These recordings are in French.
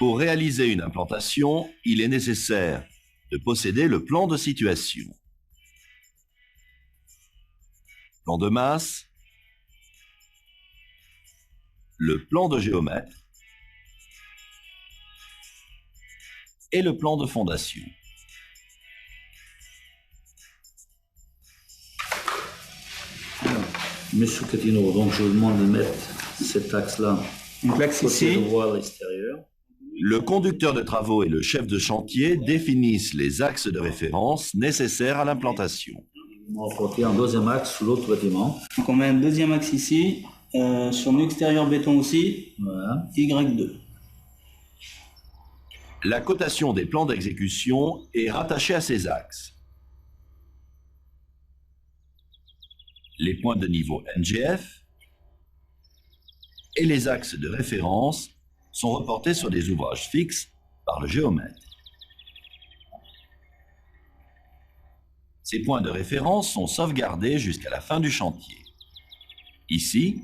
Pour réaliser une implantation, il est nécessaire de posséder le plan de situation. Plan de masse, le plan de géomètre et le plan de fondation. Monsieur Catino, donc je vous demande de mettre cet axe-là. Donc l'axe ici. Droit à l'extérieur. Le conducteur de travaux et le chef de chantier définissent les axes de référence nécessaires à l'implantation. On va porter un deuxième axe sous l'autre bâtiment. Donc on met un deuxième axe ici, sur l'extérieur béton aussi, Voilà. Y2. La cotation des plans d'exécution est rattachée à ces axes. Les points de niveau NGF et les axes de référence sont reportés sur des ouvrages fixes par le géomètre. Ces points de référence sont sauvegardés jusqu'à la fin du chantier. Ici,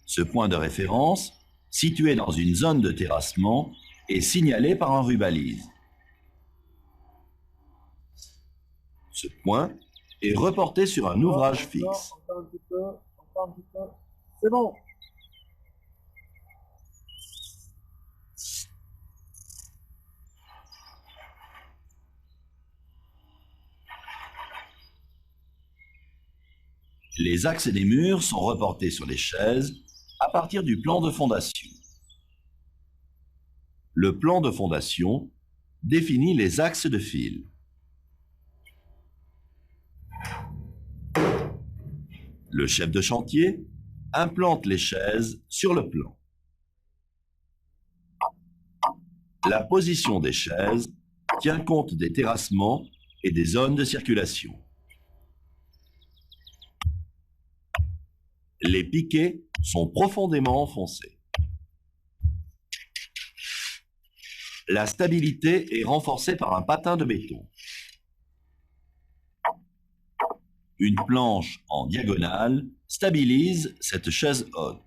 ce point de référence, situé dans une zone de terrassement, est signalé par un rubalise. Ce point est reporté sur un ouvrage fixe. Encore un petit peu. C'est bon. Les axes des murs sont reportés sur les chaises à partir du plan de fondation. Le plan de fondation définit les axes de fil. Le chef de chantier implante les chaises sur le plan. La position des chaises tient compte des terrassements et des zones de circulation. Les piquets sont profondément enfoncés. La stabilité est renforcée par un patin de béton. Une planche en diagonale stabilise cette chaise haute.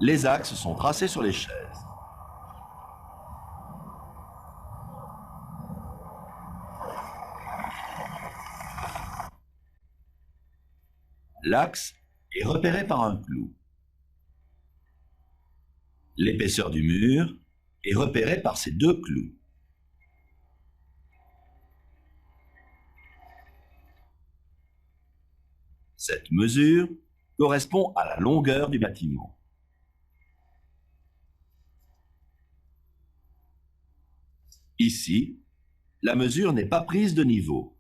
Les axes sont tracés sur les chaises. L'axe est repéré par un clou. L'épaisseur du mur est repérée par ces deux clous. Cette mesure correspond à la longueur du bâtiment. Ici, la mesure n'est pas prise de niveau.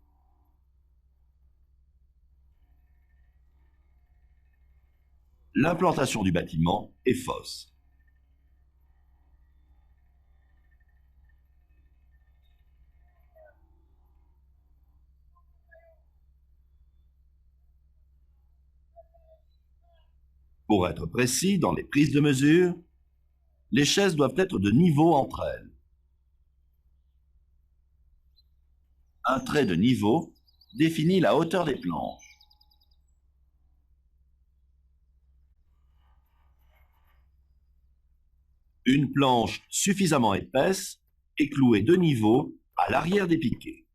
L'implantation du bâtiment est fausse. Pour être précis dans les prises de mesure, les chaises doivent être de niveau entre elles. Un trait de niveau définit la hauteur des planches. Une planche suffisamment épaisse est clouée de niveau à l'arrière des piquets.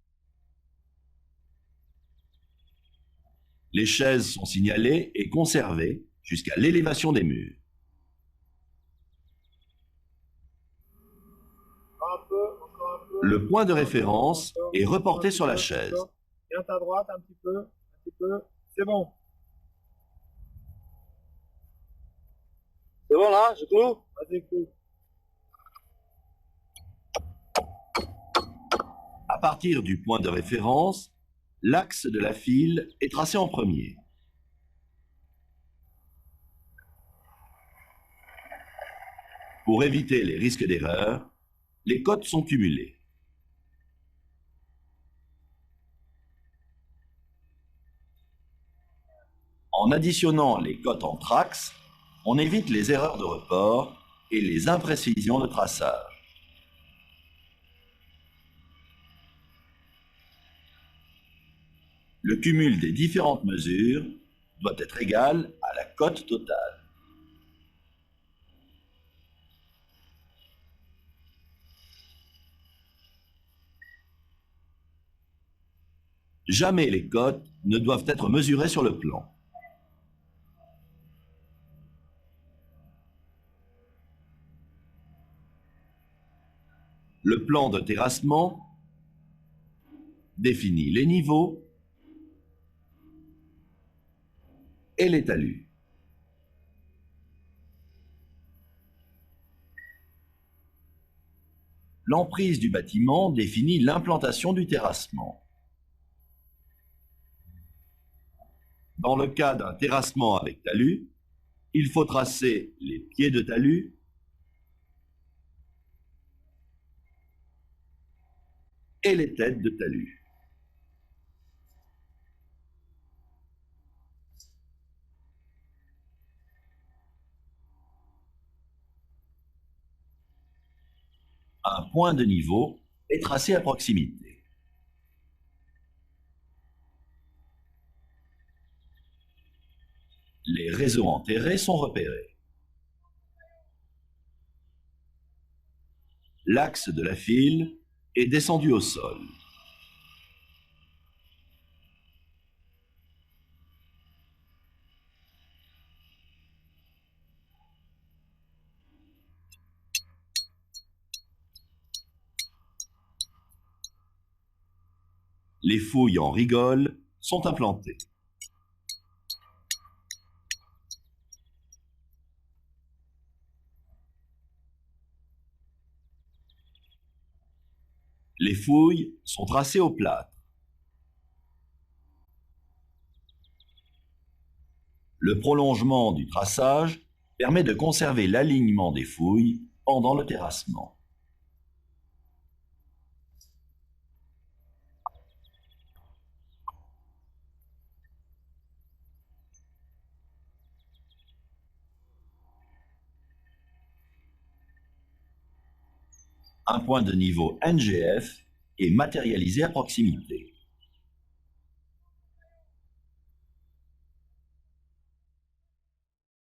Les chaises sont signalées et conservées jusqu'à l'élévation des murs. Encore un peu. Le point de référence est reporté sur la chaise. Viens à droite un petit peu. C'est bon. C'est bon là, je cloue. Vas-y, cloue. À partir du point de référence, l'axe de la file est tracé en premier. Pour éviter les risques d'erreur, les cotes sont cumulées. En additionnant les cotes entre axes, on évite les erreurs de report et les imprécisions de traçage. Le cumul des différentes mesures doit être égal à la cote totale. Jamais les cotes ne doivent être mesurées sur le plan. Le plan de terrassement définit les niveaux et les talus. L'emprise du bâtiment définit l'implantation du terrassement. Dans le cas d'un terrassement avec talus, il faut tracer les pieds de talus et les têtes de talus. Un point de niveau est tracé à proximité. Les réseaux enterrés sont repérés. L'axe de la file est descendu au sol. Les fouilles en rigole sont implantées. Les fouilles sont tracées au plâtre. Le prolongement du traçage permet de conserver l'alignement des fouilles pendant le terrassement. Un point de niveau NGF est matérialisé à proximité.